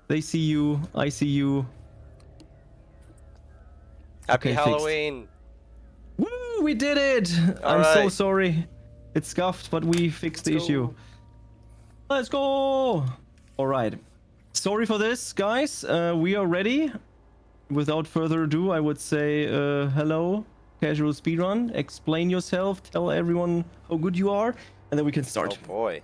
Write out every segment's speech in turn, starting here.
They see you. I see you. Happy Okay, fixed. Halloween! Woo! We did it! All I'm so right. sorry. It's scuffed, but we fixed Let's the issue. go. Let's go! Alright. Sorry for this, guys. We are ready. Without further ado, I would say hello, casual speedrun. Explain yourself. Tell everyone how good you are. And then we can start. Oh boy.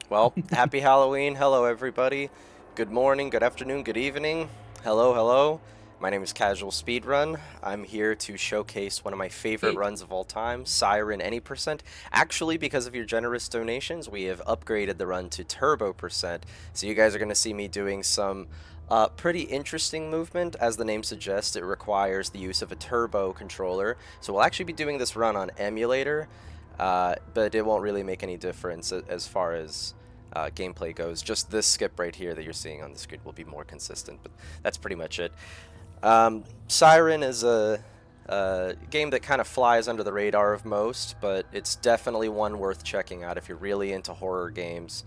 Well, happy Halloween. Hello, everybody. Good morning, good afternoon, good evening. Hello, hello. My name is Casual Speedrun. I'm here to showcase one of my favorite runs of all time, Siren Any Percent. Actually, because of your generous donations, we have upgraded the run to Turbo Percent. So you guys are going to see me doing some pretty interesting movement. As the name suggests, it requires the use of a turbo controller. So we'll actually be doing this run on emulator, but it won't really make any difference as far as gameplay goes. Just this skip right here that you're seeing on the screen will be more consistent, but that's pretty much it. Siren is a game that kind of flies under the radar of most, but it's definitely one worth checking out if you're really into horror games,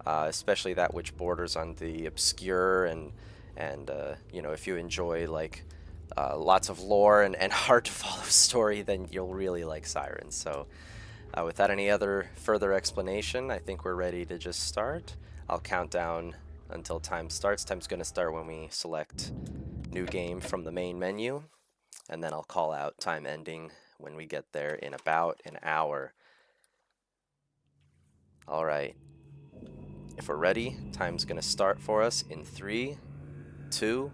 especially that which borders on the obscure and you know, if you enjoy like lots of lore and hard to follow story, then you'll really like Siren. So without any other further explanation, I think we're ready to just start. I'll count down until time starts. Time's going to start when we select new game from the main menu, and then I'll call out time ending when we get there in about an hour. All right. If we're ready, time's going to start for us in 3, 2,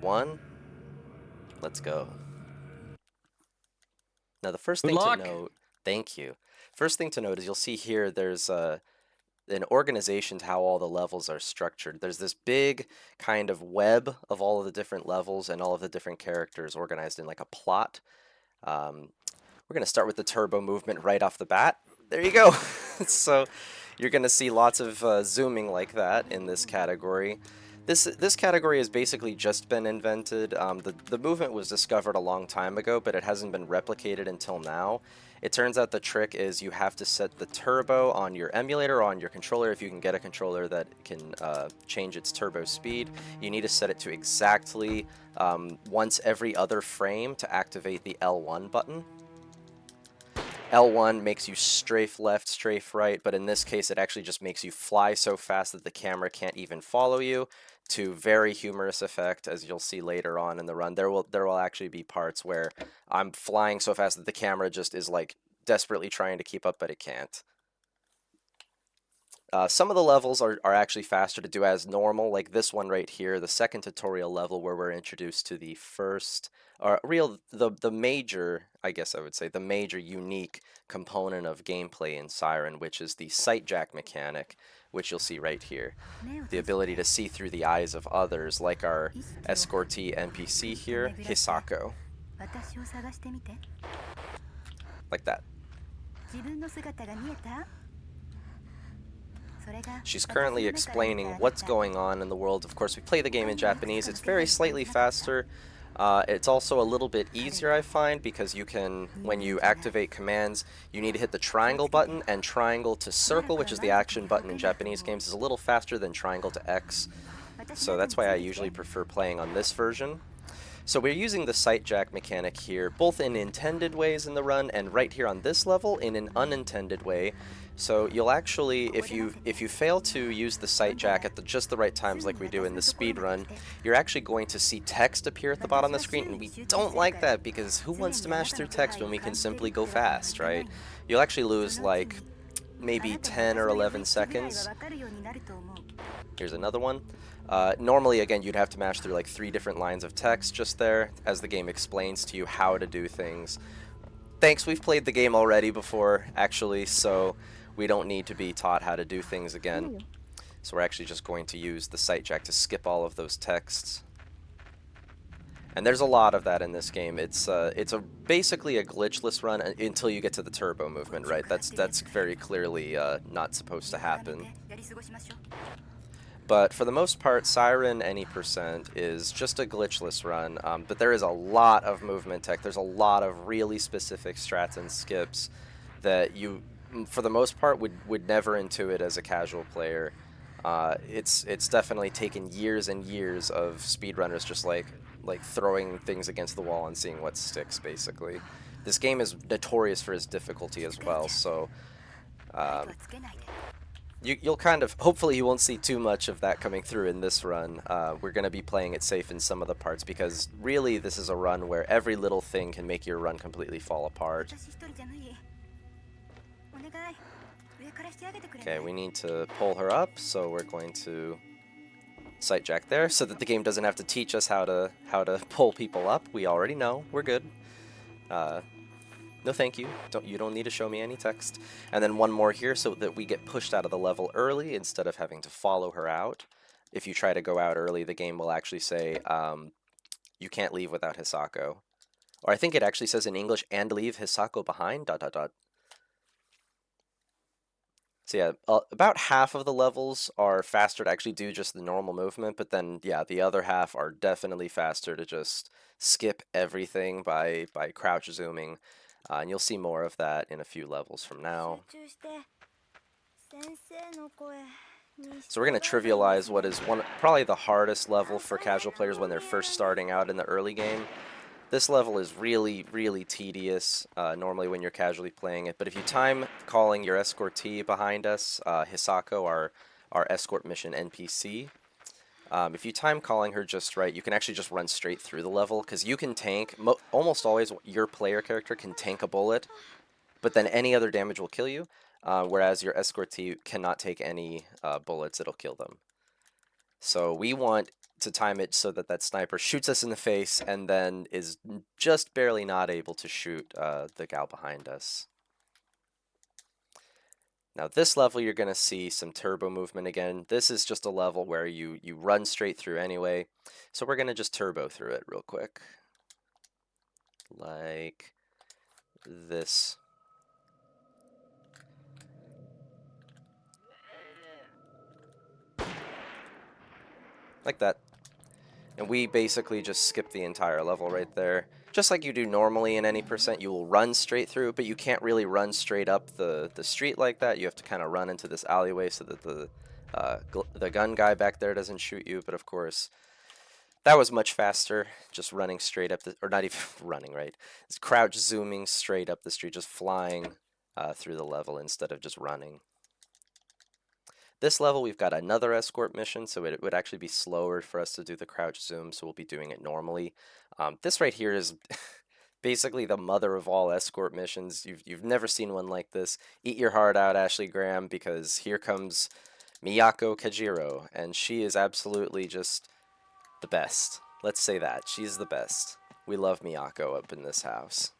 1. Let's go. Now, the first thing to note, thank you. First thing to note is you'll see here there's an organization to how all the levels are structured. There's this big kind of web of all of the different levels and all of the different characters organized in like a plot. We're going to start with the turbo movement right off the bat. There you go. So you're going to see lots of zooming like that in this category. This category has basically just been invented. The movement was discovered a long time ago, but it hasn't been replicated until now. It turns out the trick is you have to set the turbo on your emulator or on your controller. If you can get a controller that can change its turbo speed, you need to set it to exactly once every other frame to activate the L1 button. L1 makes you strafe left, strafe right, but in this case it actually just makes you fly so fast that the camera can't even follow you, to very humorous effect, as you'll see later on in the run. There will actually be parts where I'm flying so fast that the camera just is like desperately trying to keep up, but it can't. Some of the levels are actually faster to do as normal, like this one right here, the second tutorial level where we're introduced to the first, or the major, I guess I would say, the major unique component of gameplay in Siren, which is the sight jack mechanic, which you'll see right here. The ability to see through the eyes of others, like our escortee NPC here, Hisako. Like that. She's currently explaining what's going on in the world. Of course, we play the game in Japanese. It's very slightly faster. It's also a little bit easier, I find, because you can, when you activate commands, you need to hit the triangle button, and triangle to circle, which is the action button in Japanese games, is a little faster than triangle to X. So that's why I usually prefer playing on this version. So we're using the sight jack mechanic here, both in intended ways in the run and right here on this level in an unintended way. So you'll actually, if you fail to use the sight jack at just the right times like we do in the speed run, you're actually going to see text appear at the bottom of the screen, and we don't like that because who wants to mash through text when we can simply go fast, right? You'll actually lose like maybe 10 or 11 seconds. Here's another one. Normally, again, you'd have to mash through like 3 different lines of text just there as the game explains to you how to do things. Thanks, we've played the game already before, actually, so we don't need to be taught how to do things again. So we're actually just going to use the sight jack to skip all of those texts. And there's a lot of that in this game. It's basically a glitchless run until you get to the turbo movement, right? That's very clearly not supposed to happen. But for the most part, Siren Any Percent is just a glitchless run, but there is a lot of movement tech. There's a lot of really specific strats and skips that you, for the most part, would never intuit as a casual player. It's definitely taken years and years of speedrunners just like throwing things against the wall and seeing what sticks, basically. This game is notorious for its difficulty as well, so you'll kind of, hopefully you won't see too much of that coming through in this run. We're going to be playing it safe in some of the parts, because really this is a run where every little thing can make your run completely fall apart. Okay, we need to pull her up, so we're going to sight jack there, so that the game doesn't have to teach us how to pull people up. We already know. We're good. No thank you. You don't need to show me any text. And then one more here so that we get pushed out of the level early instead of having to follow her out. If you try to go out early, the game will actually say you can't leave without Hisako. Or I think it actually says in English, and leave Hisako behind, ... So yeah, about half of the levels are faster to actually do just the normal movement, but then yeah, the other half are definitely faster to just skip everything by crouch zooming, and you'll see more of that in a few levels from now. So we're going to trivialize what is probably the hardest level for casual players when they're first starting out in the early game. This level is really, really tedious normally when you're casually playing it, but if you time calling your escortee behind us, Hisako, our escort mission NPC, if you time calling her just right, you can actually just run straight through the level, because you can tank, almost always your player character can tank a bullet, but then any other damage will kill you, whereas your escortee cannot take any bullets, it'll kill them. So we want to time it so that that sniper shoots us in the face and then is just barely not able to shoot the gal behind us. Now this level you're going to see some turbo movement again. This is just a level where you run straight through anyway. So we're going to just turbo through it real quick. Like this. Like that. And we basically just skip the entire level right there. Just like you do normally in any percent, you will run straight through, but you can't really run straight up the street like that. You have to kind of run into this alleyway so that the gun guy back there doesn't shoot you. But of course, that was much faster, just running straight up or not even running, right? It's crouch zooming straight up the street, just flying through the level instead of just running. This level, we've got another escort mission, so it would actually be slower for us to do the crouch zoom, so we'll be doing it normally. This right here is basically the mother of all escort missions. You've never seen one like this. Eat your heart out, Ashley Graham, because here comes Miyako Kajiro, and she is absolutely just the best. Let's say that. She's the best. We love Miyako up in this house.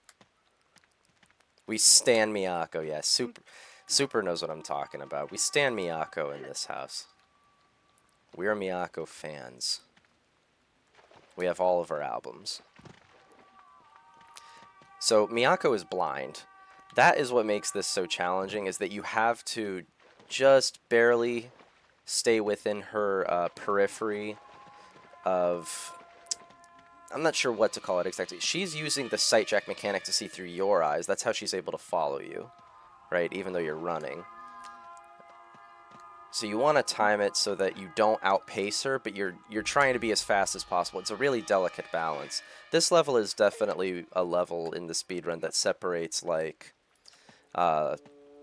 We stan Miyako, yeah, Super knows what I'm talking about. We stan Miyako in this house. We are Miyako fans. We have all of her albums. So Miyako is blind. That is what makes this so challenging, is that you have to just barely stay within her periphery of... I'm not sure what to call it exactly. She's using the sight jack mechanic to see through your eyes. That's how she's able to follow you, right? Even though you're running. So you want to time it so that you don't outpace her, but you're trying to be as fast as possible. It's a really delicate balance. This level is definitely a level in the speedrun that separates like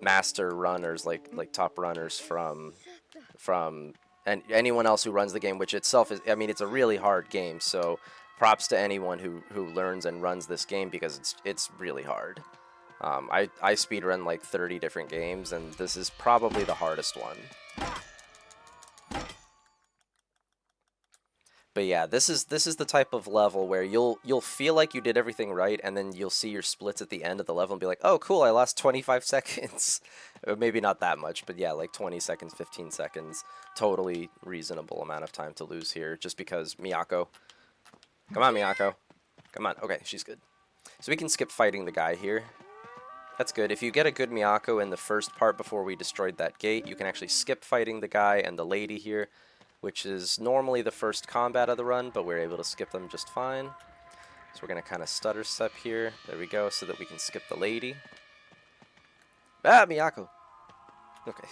master runners, like top runners from and anyone else who runs the game, which itself is, I mean, it's a really hard game. So props to anyone who learns and runs this game, because it's really hard. I speedrun like 30 different games, and this is probably the hardest one. But yeah, this is the type of level where you'll feel like you did everything right, and then you'll see your splits at the end of the level and be like, oh cool, I lost 25 seconds. Or maybe not that much, but yeah, like 20 seconds, 15 seconds. Totally reasonable amount of time to lose here, just because Miyako. Come on, Miyako. Come on. Okay, she's good. So we can skip fighting the guy here. That's good. If you get a good Miyako in the first part before we destroyed that gate, you can actually skip fighting the guy and the lady here, which is normally the first combat of the run, but we're able to skip them just fine. So we're going to kind of stutter step here. There we go, so that we can skip the lady. Ah, Miyako! Okay.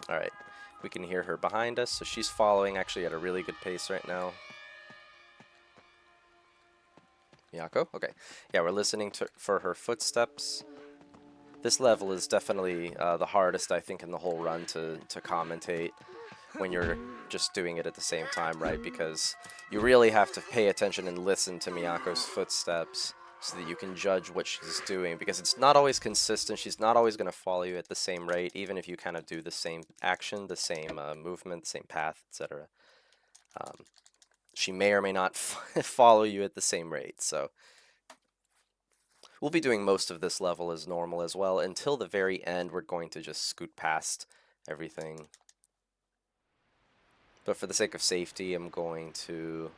Alright, we can hear her behind us, so she's following actually at a really good pace right now. Miyako? Okay. Yeah, we're listening for her footsteps. This level is definitely the hardest, I think, in the whole run to commentate when you're just doing it at the same time, right? Because you really have to pay attention and listen to Miyako's footsteps so that you can judge what she's doing, because it's not always consistent. She's not always going to follow you at the same rate, even if you kind of do the same action, the same movement, the same path, etc. She may or may not follow you at the same rate, so we'll be doing most of this level as normal as well. Until the very end, we're going to just scoot past everything. But for the sake of safety, I'm going to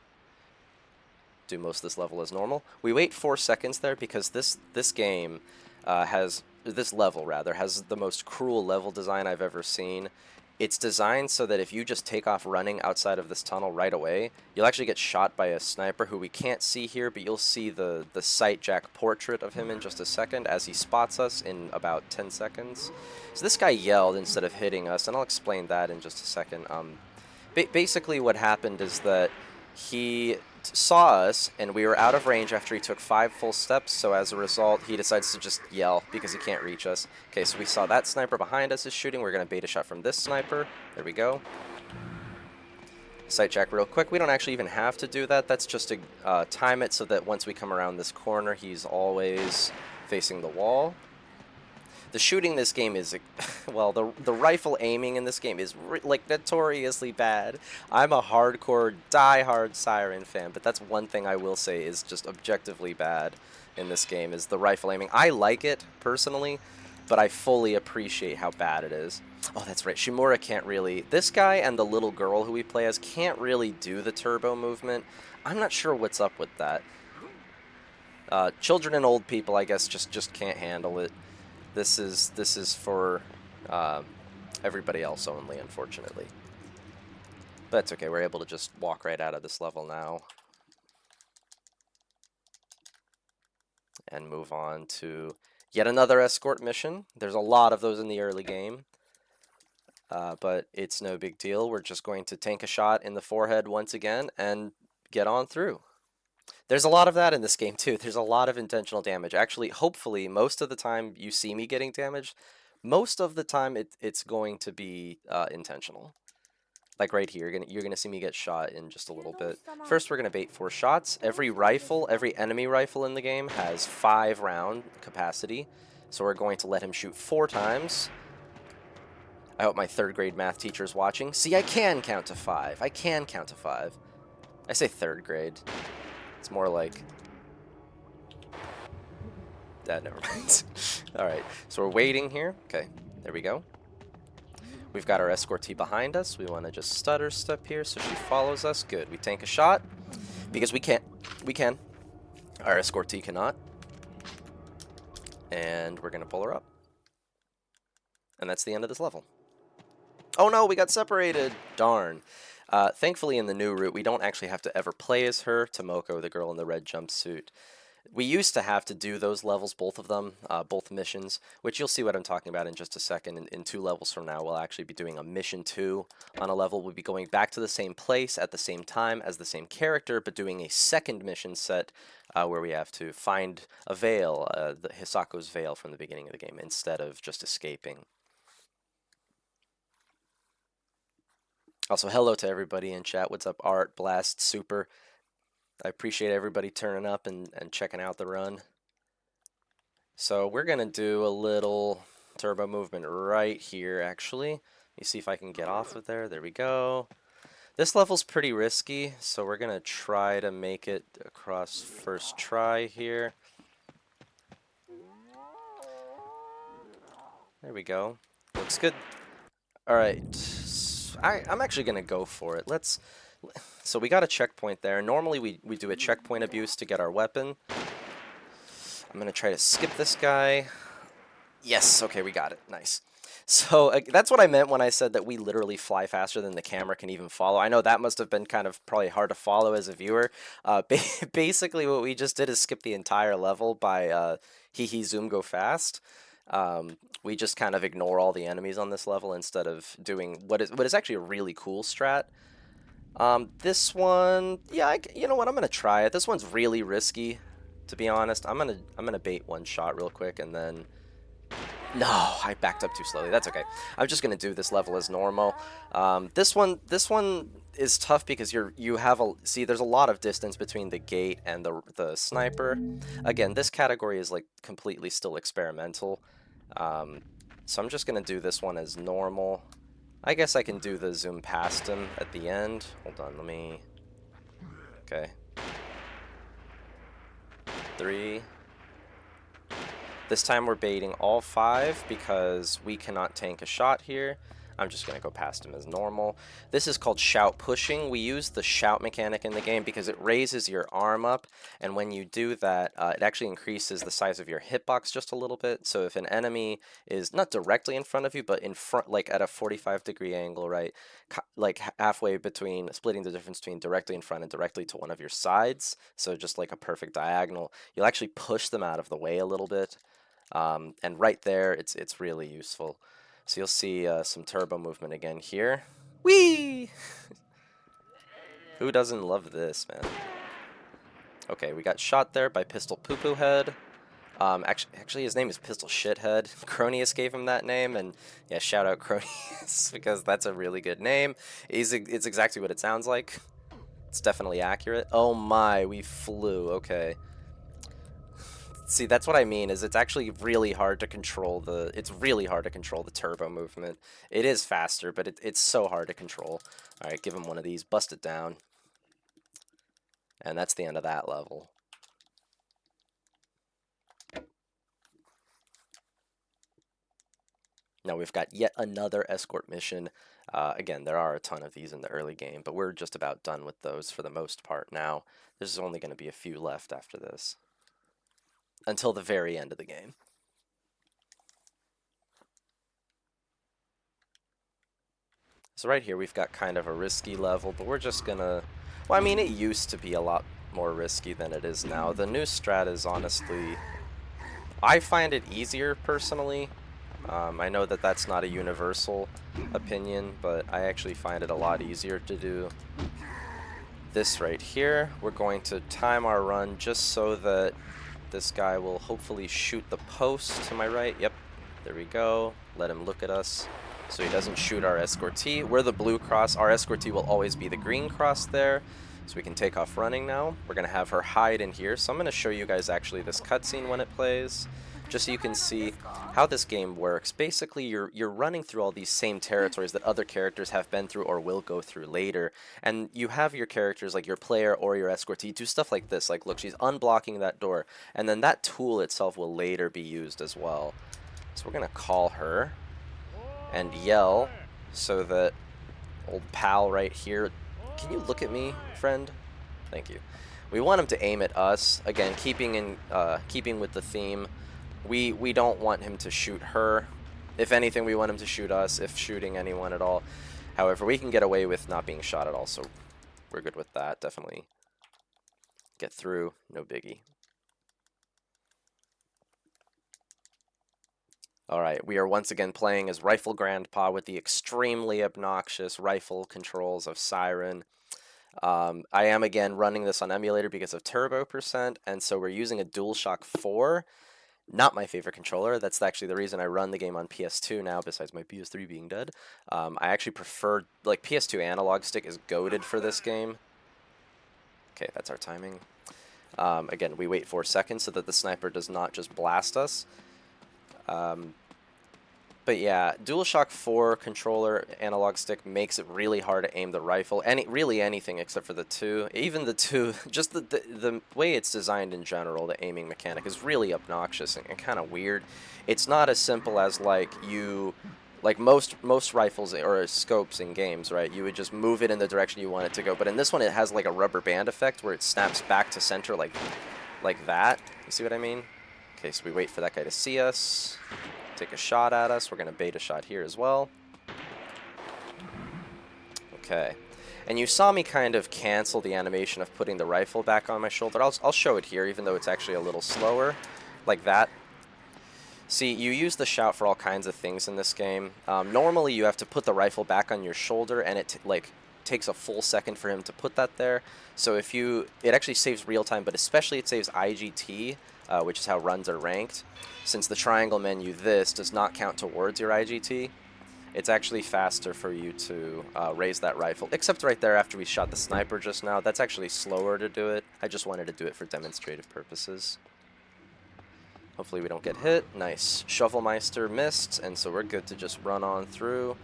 do most of this level as normal. We wait 4 seconds there because this game this level rather has the most cruel level design I've ever seen. It's designed so that if you just take off running outside of this tunnel right away, you'll actually get shot by a sniper who we can't see here, but you'll see the sight jack portrait of him in just a second as he spots us in about 10 seconds. So this guy yelled instead of hitting us, and I'll explain that in just a second. Basically what happened is that he saw us, and we were out of range after he took 5 full steps, so as a result, he decides to just yell because he can't reach us. Okay, so we saw that sniper behind us is shooting. We're going to bait a shot from this sniper. There we go. Sight jack real quick. We don't actually even have to do that. That's just to time it so that once we come around this corner, he's always facing the wall. The shooting in this game is, well, the rifle aiming in this game is like notoriously bad. I'm a hardcore, die-hard Siren fan, but that's one thing I will say is just objectively bad in this game, is the rifle aiming. I like it, personally, but I fully appreciate how bad it is. Oh, that's right, Shimura can't really... This guy and the little girl who we play as can't really do the turbo movement. I'm not sure what's up with that. Children and old people, I guess, just can't handle it. This is for everybody else only, unfortunately. But that's okay, we're able to just walk right out of this level now. And move on to yet another escort mission. There's a lot of those in the early game. But it's no big deal. We're just going to tank a shot in the forehead once again and get on through. There's a lot of that in this game, too. There's a lot of intentional damage. Actually, hopefully, most of the time you see me getting damaged, most of the time it's going to be intentional. Like right here, you're gonna see me get shot in just a little bit. First, we're going to bait 4 shots. Every enemy rifle in the game has 5 round capacity. So we're going to let him shoot 4 times. I hope my 3rd grade math teacher is watching. See, I can count to 5. I can count to 5. I say 3rd grade. It's more like... never mind. Alright, so we're waiting here. Okay, there we go. We've got our escortee behind us. We want to just stutter step here so she follows us. Good. We tank a shot. Because we can't. We can. Our escortee cannot. And we're going to pull her up. And that's the end of this level. Oh no, we got separated! Darn. Thankfully, in the new route, we don't actually have to ever play as her, Tomoko, the girl in the red jumpsuit. We used to have to do those levels, both of them, both missions, which you'll see what I'm talking about in just a second. In 2 levels from now, we'll actually be doing a mission 2 on a level. We'll be going back to the same place at the same time as the same character, but doing a second mission set where we have to find a veil, the Hisako's veil from the beginning of the game, instead of just escaping. Also, hello to everybody in chat. What's up, Art, Blast, Super? I appreciate everybody turning up and checking out the run. So we're going to do a little turbo movement right here, actually. Let me see if I can get off of there. There we go. This level's pretty risky, so we're going to try to make it across first try here. There we go. Looks good. All right. I'm actually going to go for it. So we got a checkpoint there. Normally we do a checkpoint abuse to get our weapon. I'm going to try to skip this guy. Yes, okay, we got it. Nice. So that's what I meant when I said that we literally fly faster than the camera can even follow. I know that must have been kind of probably hard to follow as a viewer. Basically what we just did is skip the entire level by hee zoom go fast. We just kind of ignore all the enemies on this level instead of doing what is actually a really cool strat. This one, yeah, you know what? I'm gonna try it. This one's really risky, to be honest. I'm gonna bait one shot real quick and then. No, I backed up too slowly. That's okay. I'm just gonna do this level as normal. This one is tough because you have there's a lot of distance between the gate and the sniper. Again, this category is like completely still experimental. So I'm just gonna do this one as normal. I guess I can do the zoom past him at the end. Hold on, let me. Okay. 3. This time we're baiting all 5 because we cannot tank a shot here. I'm just going to go past him as normal. This is called shout pushing. We use the shout mechanic in the game because it raises your arm up, and when you do that, it actually increases the size of your hitbox just a little bit. So if an enemy is not directly in front of you, but in front, like at a 45-degree angle, right, like halfway between, splitting the difference between directly in front and directly to one of your sides, so just like a perfect diagonal, you'll actually push them out of the way a little bit. And right there, it's really useful. So you'll see some turbo movement again here. Whee! Who doesn't love this, man? Okay, we got shot there by Pistol Poo Poo Head. Actually, his name is Pistol Shithead. Cronius gave him that name, and yeah, shout out Cronius because that's a really good name. It's exactly what it sounds like. It's definitely accurate. Oh my, we flew. Okay. See, that's what I mean, is it's actually really hard to control the turbo movement. It is faster, but it's so hard to control. Alright, give him one of these, bust it down. And that's the end of that level. Now we've got yet another escort mission. Again, there are a ton of these in the early game, but we're just about done with those for the most part now. There's only going to be a few left after this. Until the very end of the game. So right here we've got kind of a risky level, but we're just gonna... Well, I mean, it used to be a lot more risky than it is now. The new strat is honestly... I find it easier, personally. I know that that's not a universal opinion, but I actually find it a lot easier to do. This right here, we're going to time our run just so that this guy will hopefully shoot the post to my right. Yep, there we go. Let him look at us so he doesn't shoot our escortee. We're the blue cross. Our escortee will always be the green cross there. So we can take off running now. We're going to have her hide in here. So I'm going to show you guys actually this cutscene when it plays, just so you can see how this game works. Basically, you're running through all these same territories that other characters have been through or will go through later. And you have your characters, like your player or your escortee, do stuff like this. Like, look, she's unblocking that door. And then that tool itself will later be used as well. So we're going to call her and yell so that old pal right here... Can you look at me, friend? Thank you. We want him to aim at us. Again, keeping with the theme. We don't want him to shoot her. If anything, we want him to shoot us, if shooting anyone at all. However, we can get away with not being shot at all, so we're good with that. Definitely get through. No biggie. Alright, we are once again playing as Rifle Grandpa with the extremely obnoxious rifle controls of Siren. I am again running this on emulator because of turbo %, and so we're using a DualShock 4. Not my favorite controller. That's actually the reason I run the game on PS2 now, besides my PS3 being dead. I actually prefer, like, PS2 analog stick is goated for this game. Okay, that's our timing. Again, we wait 4 seconds so that the sniper does not just blast us. But yeah, DualShock 4 controller analog stick makes it really hard to aim the rifle. Really anything except for the 2. Even the 2, just the way it's designed in general, the aiming mechanic is really obnoxious and kind of weird. It's not as simple as like most rifles or scopes in games, right? You would just move it in the direction you want it to go. But in this one, it has like a rubber band effect where it snaps back to center like that. You see what I mean? Okay, so we wait for that guy to see us. Take a shot at us. We're going to bait a shot here as well. Okay. And you saw me kind of cancel the animation of putting the rifle back on my shoulder. I'll show it here, even though it's actually a little slower, like that. See, you use the shout for all kinds of things in this game. Normally, you have to put the rifle back on your shoulder, and it takes a full second for him to put that there. So if you, it actually saves real time, but especially it saves IGT, which is how runs are ranked. Since the triangle menu, this does not count towards your IGT. It's actually faster for you to raise that rifle, except right there after we shot the sniper just now. That's actually slower to do it. I just wanted to do it for demonstrative purposes. Hopefully we don't get hit. Nice. Shovelmeister missed, and so we're good to just run on through.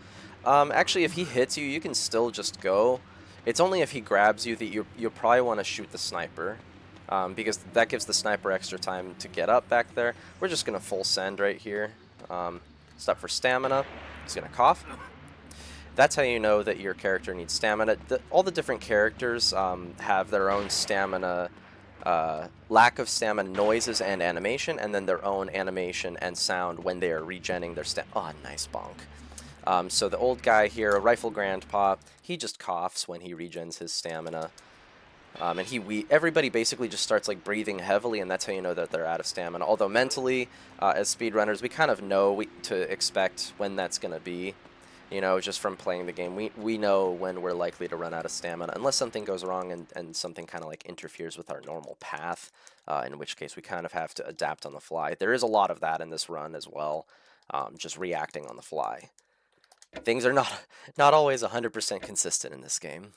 Actually, if he hits you, you can still just go. It's only if he grabs you that you'll probably want to shoot the sniper, because that gives the sniper extra time to get up back there. We're just going to full send right here. Stop for stamina. He's going to cough. That's how you know that your character needs stamina. All the different characters have their own stamina, lack of stamina noises and animation, and then their own animation and sound when they are regenning their stamina. Oh, nice bonk. So the old guy here, a rifle grandpa, he just coughs when he regens his stamina. And everybody basically just starts like breathing heavily, and that's how you know that they're out of stamina. Although mentally, as speedrunners, we kind of know to expect when that's going to be. You know, just from playing the game, we know when we're likely to run out of stamina, unless something goes wrong and something kind of like interferes with our normal path, in which case we kind of have to adapt on the fly. There is a lot of that in this run as well, just reacting on the fly. Things are not always 100% consistent in this game.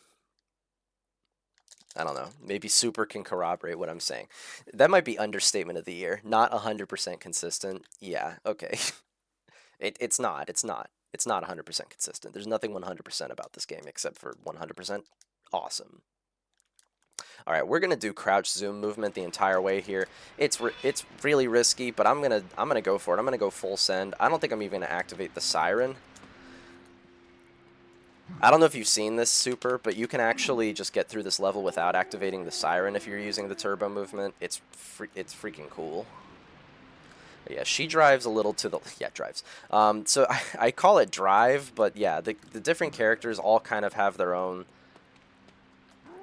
I don't know. Maybe Super can corroborate what I'm saying. That might be understatement of the year. Not 100% consistent. Yeah, okay. It's not. It's not 100% consistent. There's nothing 100% about this game except for 100% awesome. All right, we're gonna do crouch zoom movement the entire way here. It's really risky, but I'm gonna go for it. I'm gonna go full send. I don't think I'm even gonna activate the Siren. I don't know if you've seen this, Super, but you can actually just get through this level without activating the Siren if you're using the turbo movement. It's freaking cool. But yeah, she drives a little to the... Yeah, drives. So I call it drive, but yeah, the different characters all kind of have their own...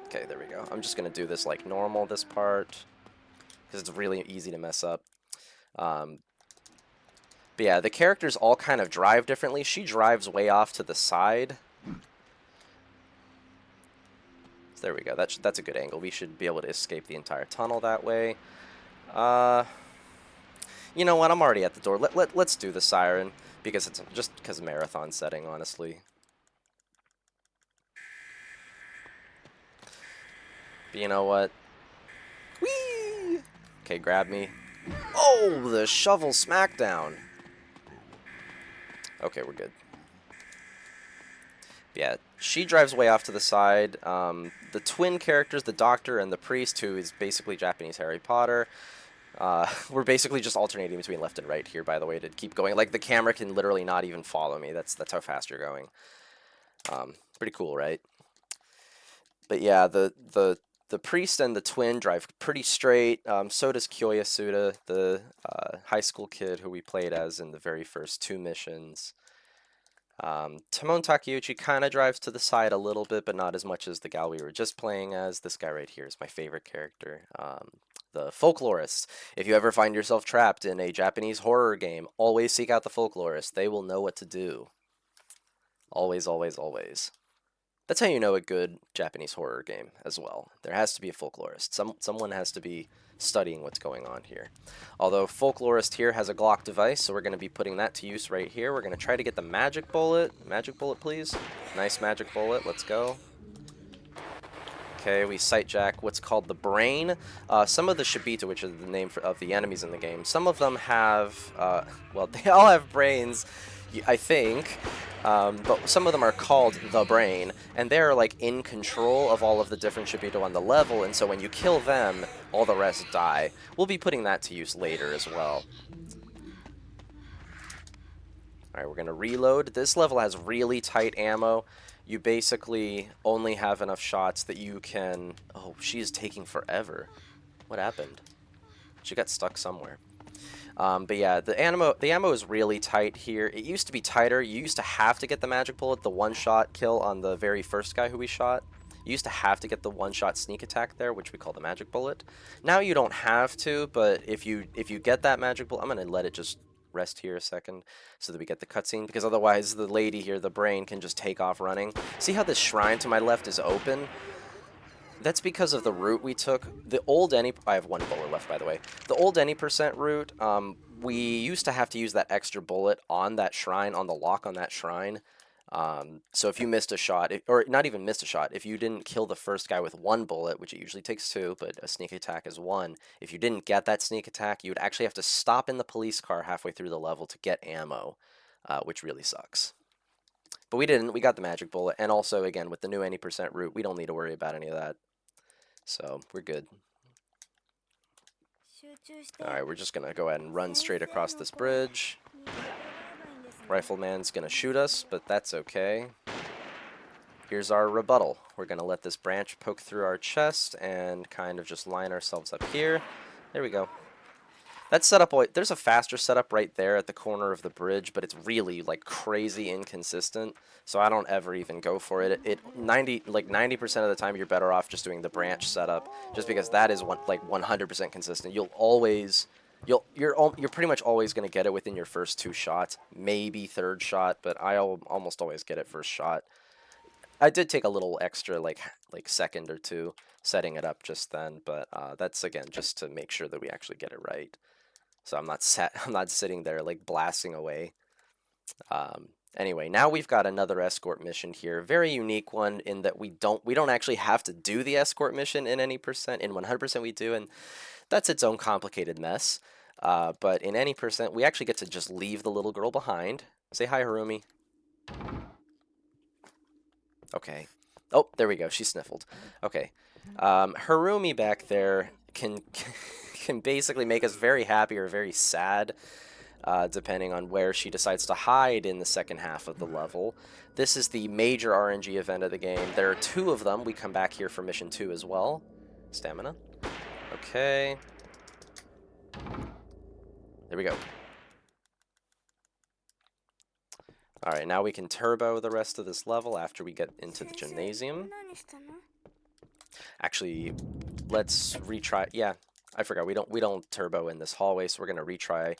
Okay, there we go. I'm just going to do this like normal, this part, because it's really easy to mess up. But yeah, the characters all kind of drive differently. She drives way off to the side. There we go. That's a good angle. We should be able to escape the entire tunnel that way. You know what? I'm already at the door. Let's do the Siren, because it's just because marathon setting, honestly. But you know what? Whee! Okay, grab me. Oh, the shovel smackdown. Okay, we're good. Yeah, she drives way off to the side. The twin characters, the doctor and the priest, who is basically Japanese Harry Potter, we're basically just alternating between left and right here, by the way, to keep going. Like, the camera can literally not even follow me. That's how fast you're going. Pretty cool, right? But yeah, the priest and the twin drive pretty straight. So does Kyoya Suda, the high school kid who we played as in the very first 2 missions. Timon Takeuchi kind of drives to the side a little bit, but not as much as the gal we were just playing as. This guy right here is my favorite character, the folklorist. If you ever find yourself trapped in a Japanese horror game, always seek out the folklorist. They will know what to do. Always, always, always. That's how you know a good Japanese horror game as well. There has to be a folklorist. Someone has to be studying what's going on here. Although folklorist here has a Glock device, so we're going to be putting that to use right here. We're going to try to get the magic bullet. Magic bullet, please. Nice magic bullet. Let's go. Okay, we sight jack what's called the brain. Some of the Shibita, which is the name of the enemies in the game, some of them have, well, they all have brains, I think. But some of them are called the brain, and they're like in control of all of the different Shibito on the level, and so when you kill them, all the rest die. We'll be putting that to use later as well. Alright, we're going to reload. This level has really tight ammo. You basically only have enough shots that you can... Oh, she's taking forever. What happened? She got stuck somewhere. But yeah, the ammo is really tight here. It used to be tighter. You used to have to get the magic bullet, the one-shot kill on the very first guy who we shot. You used to have to get the one-shot sneak attack there, which we call the magic bullet. Now you don't have to, but if you get that magic bullet, I'm going to let it just rest here a second so that we get the cutscene, because otherwise the lady here, the brain, can just take off running. See how this shrine to my left is open? That's because of the route we took. The old any... I have 1 bullet left, by the way. The old any % route, we used to have to use that extra bullet on that shrine, on the lock on that shrine. So if you missed a shot, or not even missed a shot, if you didn't kill the first guy with 1 bullet, which it usually takes 2, but a sneak attack is 1, if you didn't get that sneak attack, you would actually have to stop in the police car halfway through the level to get ammo, which really sucks. But we didn't. We got the magic bullet, and also, again, with the new any % route, we don't need to worry about any of that. So we're good. Alright, we're just going to go ahead and run straight across this bridge. Rifleman's going to shoot us, but that's okay. Here's our rebuttal. We're going to let this branch poke through our chest and kind of just line ourselves up here. There we go. That setup, there's a faster setup right there at the corner of the bridge, but it's really like crazy inconsistent, so I don't ever even go for it. 90% of the time you're better off just doing the branch setup, just because that is like 100% consistent. You're pretty much always going to get it within your first 2 shots, maybe 3rd shot, but I almost always get it first shot. I did take a little extra like second or 2 setting it up just then, but that's again just to make sure that we actually get it right. So I'm not sitting there like blasting away. Anyway, now we've got another escort mission here. Very unique one in that we don't actually have to do the escort mission in any %. In 100% we do, and that's its own complicated mess. But in any %, we actually get to just leave the little girl behind. Say hi, Harumi. Okay. Oh, there we go. She sniffled. Okay. Harumi back there can basically make us very happy or very sad, depending on where she decides to hide in the second half of the level. This is the major RNG event of the game. There are 2 of them. We come back here for mission 2 as well. Stamina. Okay. There we go. Alright, now we can turbo the rest of this level after we get into the gymnasium. Actually, let's retry. Yeah, I forgot. We don't turbo in this hallway, so we're going to retry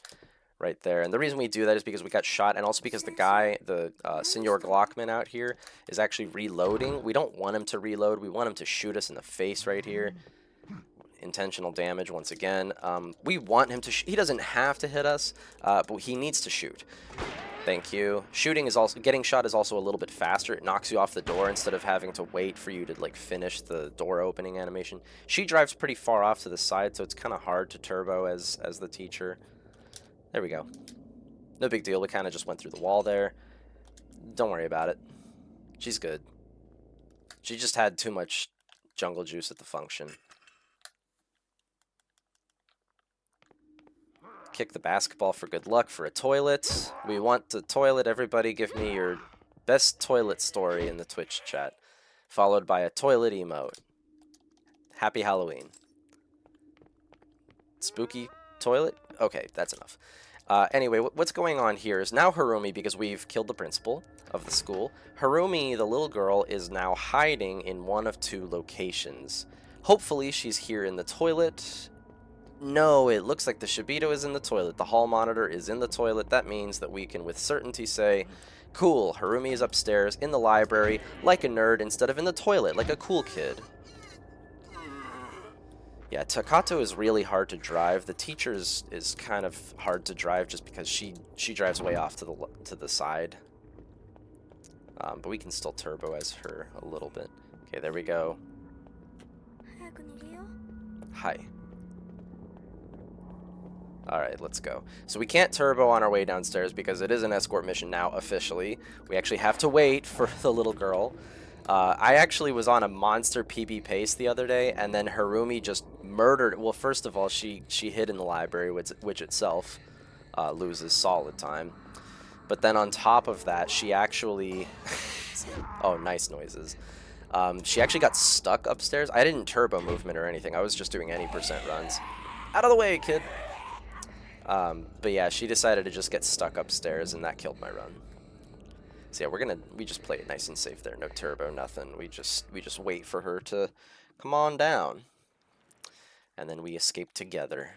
right there. And the reason we do that is because we got shot, and also because the guy, the Senor Glockman out here, is actually reloading. We don't want him to reload. We want him to shoot us in the face right here. Intentional damage once again. We want him to... he doesn't have to hit us, but he needs to shoot. Thank you. Shooting is also... getting shot is also a little bit faster. It knocks you off the door instead of having to wait for you to, like, finish the door opening animation. She drives pretty far off to the side, so it's kind of hard to turbo as the teacher. There we go. No big deal. We kind of just went through the wall there. Don't worry about it. She's good. She just had too much jungle juice at the function. Kick the basketball for good luck for a toilet. We want the toilet. Everybody give me your best toilet story in the Twitch chat. Followed by a toilet emote. Happy Halloween. Spooky toilet? Okay, that's enough. Anyway, what's going on here is now Harumi, because we've killed the principal of the school, Harumi, the little girl, is now hiding in one of 2 locations. Hopefully she's here in the toilet. No, it looks like the Shibito is in the toilet. The hall monitor is in the toilet. That means that we can with certainty say, cool, Harumi is upstairs in the library like a nerd instead of in the toilet like a cool kid. Yeah, Takato is really hard to drive. The teacher is kind of hard to drive just because she drives way off to the side. But we can still turbo as her a little bit. Okay, there we go. Hi. Alright, let's go. So we can't turbo on our way downstairs because it is an escort mission now, officially. We actually have to wait for the little girl. I actually was on a monster PB pace the other day, and then Harumi just murdered... well, first of all, she hid in the library, which itself loses solid time. But then on top of that, she actually... oh, nice noises. She actually got stuck upstairs. I didn't turbo movement or anything. I was just doing any % runs. Out of the way, kid! But yeah, she decided to just get stuck upstairs, and that killed my run. So yeah, we just play it nice and safe there. No turbo, nothing. We just wait for her to come on down. And then we escape together.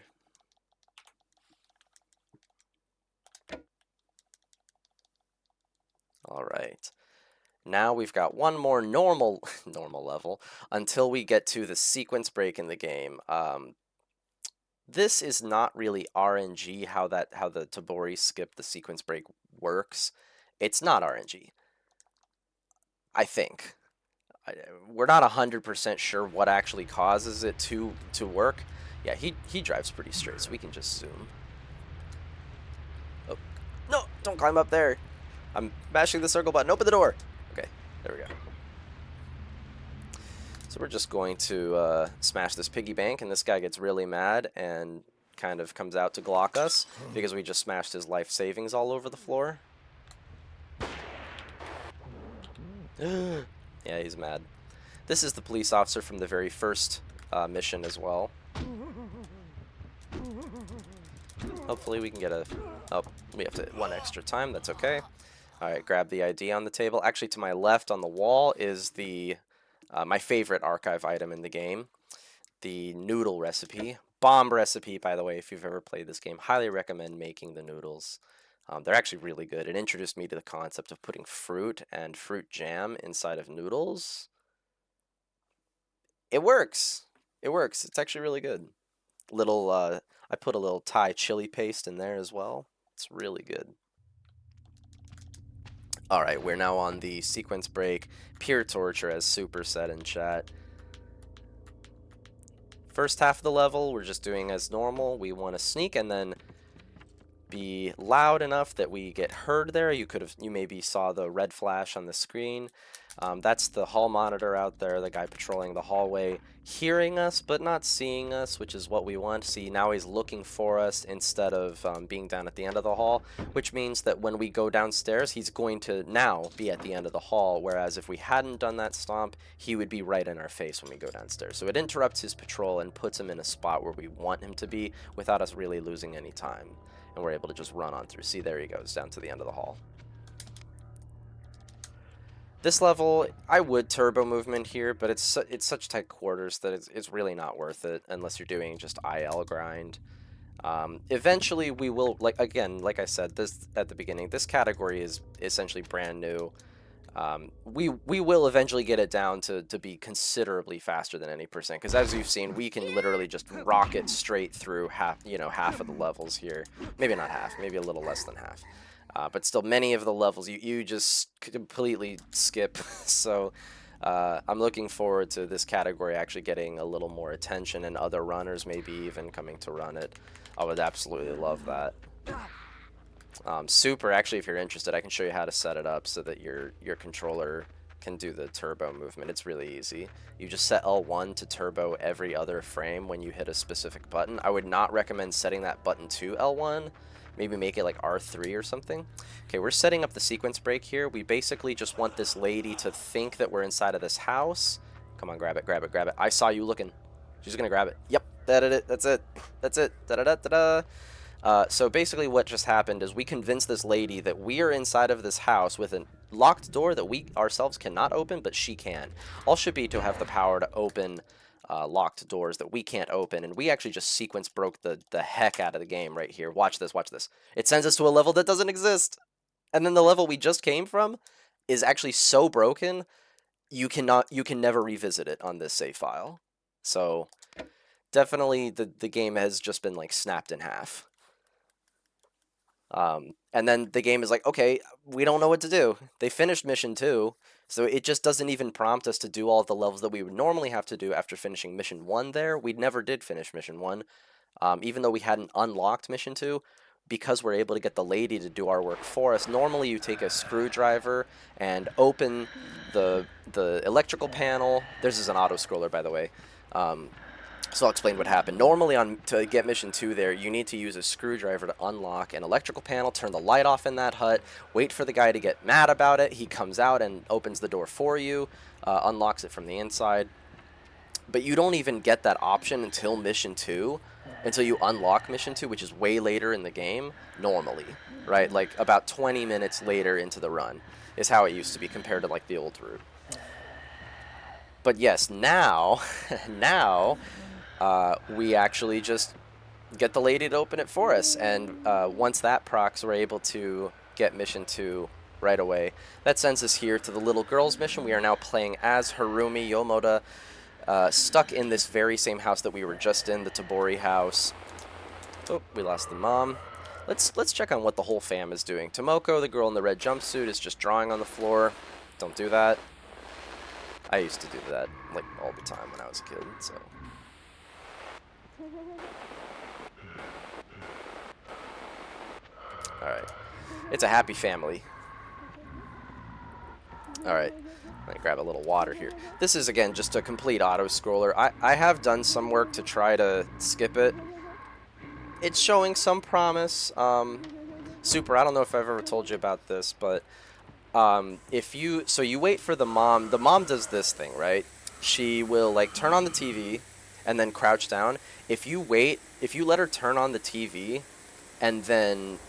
All right. Now we've got one more normal level until we get to the sequence break in the game. This is not really RNG how the Tabori skip the sequence break works. It's not RNG. I think. We're not 100% sure what actually causes it to work. Yeah, he drives pretty straight, so we can just zoom. Oh, no, don't climb up there. I'm mashing the circle button. Open the door. Okay, there we go. So we're just going to smash this piggy bank, and this guy gets really mad and kind of comes out to Glock us because we just smashed his life savings all over the floor. Yeah, he's mad. This is the police officer from the very first mission as well. Hopefully we can get a... Oh, we have to one extra time. That's okay. All right, grab the ID on the table. Actually, to my left on the wall is the my favorite archive item in the game, the noodle recipe. Bomb recipe, by the way, if you've ever played this game. Highly recommend making the noodles. They're actually really good. It introduced me to the concept of putting fruit and fruit jam inside of noodles. It works. It works. It's actually really good. I put a little Thai chili paste in there as well. It's really good. All right, we're now on the sequence break. Pure torture, as Super said in chat. First half of the level, we're just doing as normal. We want to sneak and then be loud enough that we get heard there. You maybe saw the red flash on the screen. That's the hall monitor out there, the guy patrolling the hallway, hearing us but not seeing us, which is what we want. See, now he's looking for us instead of being down at the end of the hall, which means that when we go downstairs, he's going to now be at the end of the hall, whereas if we hadn't done that stomp, he would be right in our face when we go downstairs. So it interrupts his patrol and puts him in a spot where we want him to be without us really losing any time. And we're able to just run on through. See, there he goes, down to the end of the hall. This level, I would turbo movement here, but it's such tight quarters that it's really not worth it unless you're doing just IL grind. Eventually, we will, like I said this at the beginning, this category is essentially brand new. We will eventually get it down to be considerably faster than any percent, because as you've seen, we can literally just rocket straight through half of the levels here. Maybe not half, maybe a little less than half. But still, many of the levels you just completely skip. So I'm looking forward to this category actually getting a little more attention and other runners maybe even coming to run it. I would absolutely love that. Super, actually, if you're interested, I can show you how to set it up so that your controller can do the turbo movement. It's really easy. You just set L1 to turbo every other frame when you hit a specific button. I would not recommend setting that button to L1. Maybe make it like R3 or something. Okay, we're setting up the sequence break here. We basically just want this lady to think that we're inside of this house. Come on, grab it, grab it, grab it. I saw you looking. She's gonna grab it. Yep, that's it. That's it. Da-da-da-da-da. So basically what just happened is we convinced this lady that we are inside of this house with a locked door that we ourselves cannot open, but she can. All should be to have the power to open locked doors that we can't open, and we actually just sequence broke the heck out of the game right here. Watch this, watch this. It sends us to a level that doesn't exist. And then the level we just came from is actually so broken, you can never revisit it on this save file. So definitely the game has just been like snapped in half. And then the game is like, okay, we don't know what to do. They finished mission 2, so it just doesn't even prompt us to do all of the levels that we would normally have to do after finishing mission 1 there. We never did finish mission 1, even though we hadn't unlocked mission 2, because we're able to get the lady to do our work for us. Normally you take a screwdriver and open the electrical panel. This is an auto-scroller, by the way. So I'll explain what happened. Normally, to get mission 2 there, you need to use a screwdriver to unlock an electrical panel, turn the light off in that hut, wait for the guy to get mad about it. He comes out and opens the door for you, unlocks it from the inside. But you don't even get that option until mission 2, until you unlock mission 2, which is way later in the game, normally, right? Like about 20 minutes later into the run is how it used to be compared to like the old route. But yes, now, we actually just get the lady to open it for us, and once that procs, we're able to get mission 2 right away. That sends us here to the little girl's mission. We are now playing as Harumi Yomoda, stuck in this very same house that we were just in, the Tabori house. Oh, we lost the mom. Let's check on what the whole fam is doing. Tomoko, the girl in the red jumpsuit, is just drawing on the floor. Don't do that. I used to do that, like, all the time when I was a kid, so... Alright. It's a happy family. Alright. Let me grab a little water here. This is, again, just a complete auto-scroller. I have done some work to try to skip it. It's showing some promise. Super, I don't know if I've ever told you about this, but so you wait for the mom does this thing, right? She will like turn on the TV and then crouch down. If you let her turn on the TV and then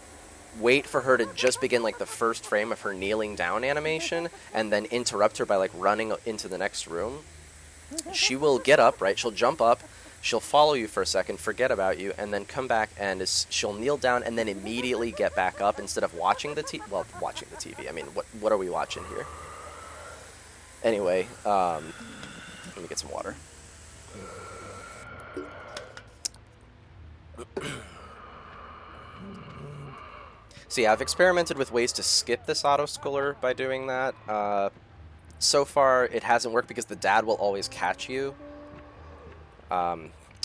wait for her to just begin like the first frame of her kneeling down animation and then interrupt her by like running into the next room, she will get up, right? She'll jump up, she'll follow you for a second, forget about you, and then come back and she'll kneel down and then immediately get back up instead of watching the TV. Well, watching the TV. I mean, what are we watching here? Anyway, let me get some water. So yeah, I've experimented with ways to skip this auto-scroller by doing that. So far, it hasn't worked because the dad will always catch you.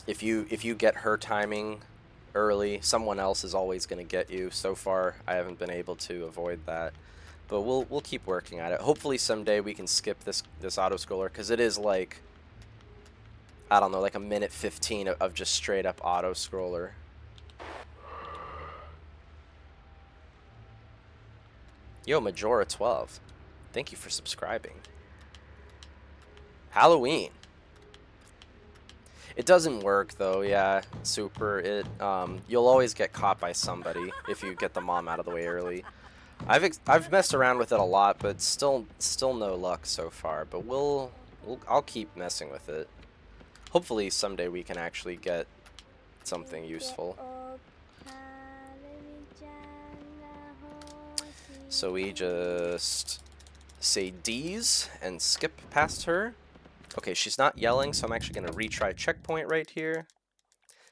If you get her timing early, someone else is always going to get you. So far, I haven't been able to avoid that, but we'll keep working at it. Hopefully, someday we can skip this auto-scroller because it is like, I don't know, like a minute 15 of just straight up auto-scroller. Yo, Majora12, thank you for subscribing. Halloween. It doesn't work though, yeah, Super. You'll always get caught by somebody if you get the mom out of the way early. I've messed around with it a lot, but still no luck so far. But I'll keep messing with it. Hopefully someday we can actually get something useful. So we just say D's and skip past her. Okay, she's not yelling, so I'm actually going to retry checkpoint right here.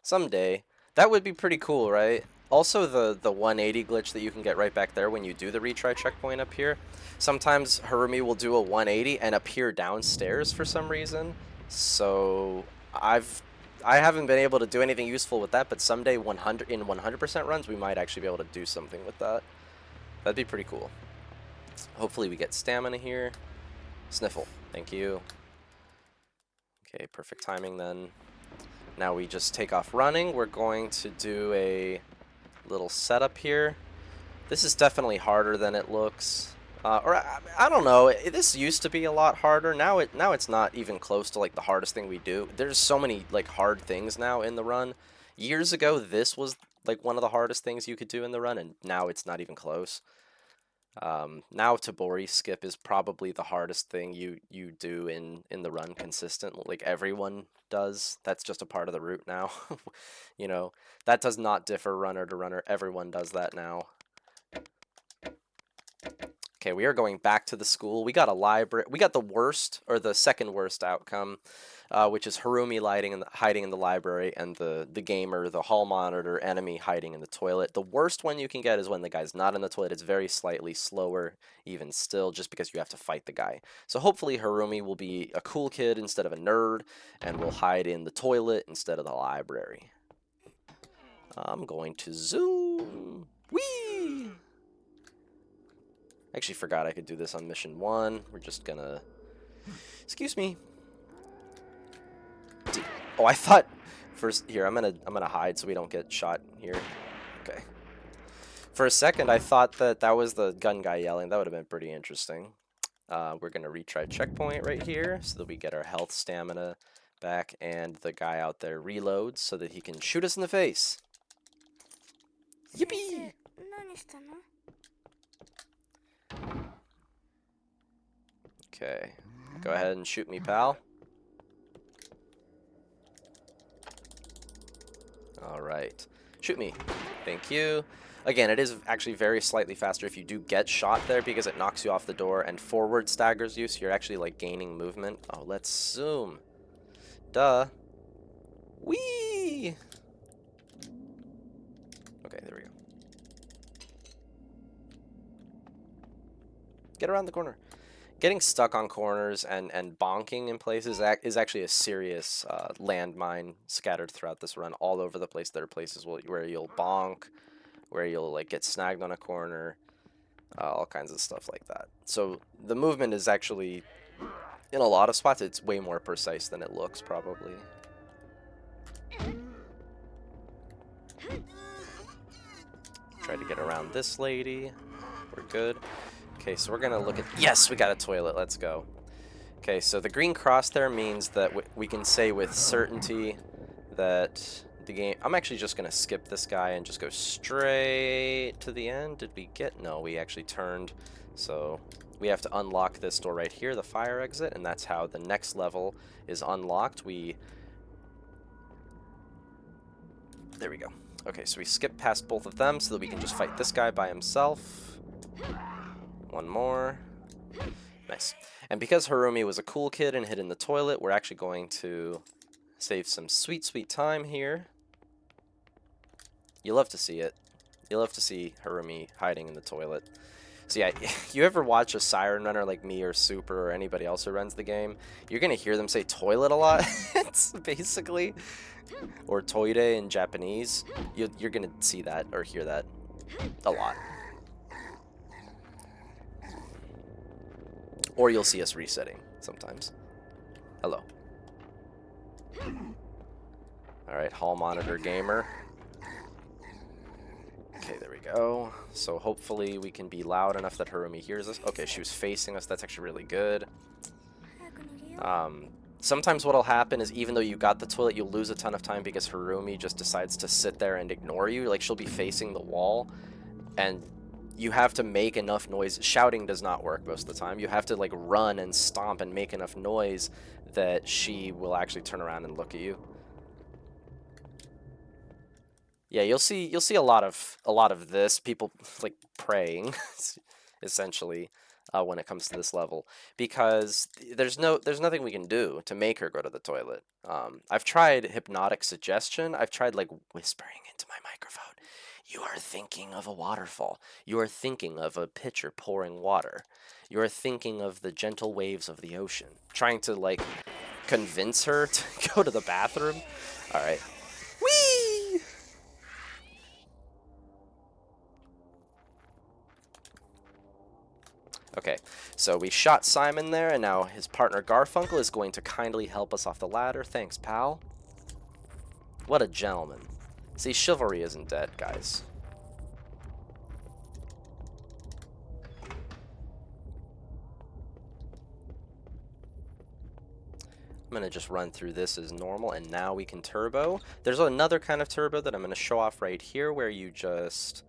Someday. That would be pretty cool, right? Also, the 180 glitch that you can get right back there when you do the retry checkpoint up here. Sometimes Harumi will do a 180 and appear downstairs for some reason. So I haven't been able to do anything useful with that, but someday in 100% runs, we might actually be able to do something with that. That'd be pretty cool. Hopefully we get stamina here. Sniffle. Thank you. Okay, perfect timing then. Now we just take off running. We're going to do a little setup here. This is definitely harder than it looks. Or I don't know. This used to be a lot harder. Now it's not even close to like the hardest thing we do. There's so many like hard things now in the run. Years ago, this was like one of the hardest things you could do in the run, and now it's not even close. Now Tabori skip is probably the hardest thing you do in the run consistent. Like everyone does. That's just a part of the route now. You know, that does not differ runner to runner. Everyone does that now. Okay, we are going back to the school. We got a library. We got the worst, or the second worst outcome, which is Harumi hiding in the library, and the gamer, the hall monitor enemy hiding in the toilet. The worst one you can get is when the guy's not in the toilet. It's very slightly slower, even still, just because you have to fight the guy. So hopefully Harumi will be a cool kid instead of a nerd, and will hide in the toilet instead of the library. I'm going to zoom. Whee! I actually forgot I could do this on mission 1. We're just gonna... Excuse me. Oh, I thought... First, here, I'm gonna hide so we don't get shot here. Okay. For a second, I thought that was the gun guy yelling. That would have been pretty interesting. We're gonna retry checkpoint right here so that we get our health, stamina back, and the guy out there reloads so that he can shoot us in the face. Yippee! Okay, go ahead and shoot me, pal. Alright, shoot me. Thank you. Again, it is actually very slightly faster if you do get shot there because it knocks you off the door and forward staggers you, so you're actually like gaining movement. Oh, let's zoom. Duh. Whee! Okay, there we go. Get around the corner. Getting stuck on corners and bonking in places is actually a serious landmine scattered throughout this run all over the place. There are places where you'll bonk, where you'll like get snagged on a corner, all kinds of stuff like that. So the movement is actually, in a lot of spots, it's way more precise than it looks probably. Try to get around this lady. We're good. Okay, so we're gonna look at, yes, we got a toilet, let's go. Okay, so the green cross there means that we can say with certainty that the game, I'm actually just gonna skip this guy and just go straight to the end. Did we get, no, we actually turned. So we have to unlock this door right here, the fire exit, and that's how the next level is unlocked. There we go. Okay, so we skip past both of them so that we can just fight this guy by himself. One more. Nice. And because Harumi was a cool kid and hid in the toilet, we're actually going to save some sweet, sweet time here. You love to see it. You love to see Harumi hiding in the toilet. So yeah, you ever watch a Siren runner like me or Super or anybody else who runs the game, you're going to hear them say toilet a lot. It's basically, or toire in Japanese. You're going to see that or hear that a lot. Or you'll see us resetting sometimes. Hello. Alright, hall monitor gamer. Okay, there we go. So hopefully we can be loud enough that Harumi hears us. Okay, she was facing us. That's actually really good. Sometimes what'll happen is even though you got the toilet, you'll lose a ton of time because Harumi just decides to sit there and ignore you. Like, she'll be facing the wall, and you have to make enough noise. Shouting does not work most of the time. You have to like run and stomp and make enough noise that she will actually turn around and look at you. Yeah, you'll see a lot of this, people like praying essentially when it comes to this level, because there's nothing we can do to make her go to the toilet. I've tried hypnotic suggestion. I've tried like whispering into my microphone. You are thinking of a waterfall. You are thinking of a pitcher pouring water. You are thinking of the gentle waves of the ocean. Trying to, like, convince her to go to the bathroom. Alright. Whee! Okay, so we shot Simon there, and now his partner Garfunkel is going to kindly help us off the ladder. Thanks, pal. What a gentleman. See, chivalry isn't dead, guys. I'm going to just run through this as normal, and now we can turbo. There's another kind of turbo that I'm going to show off right here, where you just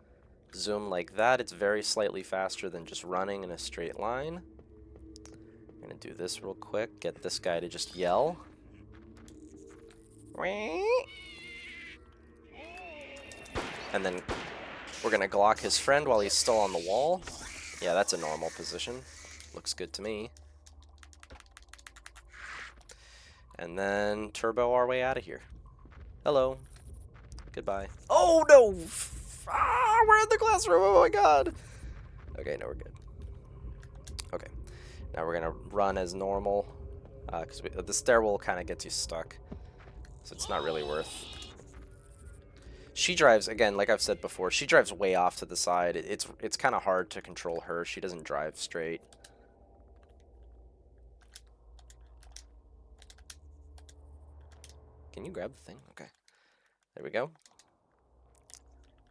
zoom like that. It's very slightly faster than just running in a straight line. I'm going to do this real quick, get this guy to just yell. And then we're going to Glock his friend while he's still on the wall. Yeah, that's a normal position. Looks good to me. And then turbo our way out of here. Hello. Goodbye. Oh, no! Ah, we're in the classroom! Oh, my God! Okay, no, we're good. Okay. Now we're going to run as normal. Because the stairwell kind of gets you stuck. So it's not really worth. She drives, again, like I've said before, she drives way off to the side. It's kind of hard to control her. She doesn't drive straight. Can you grab the thing? Okay. There we go.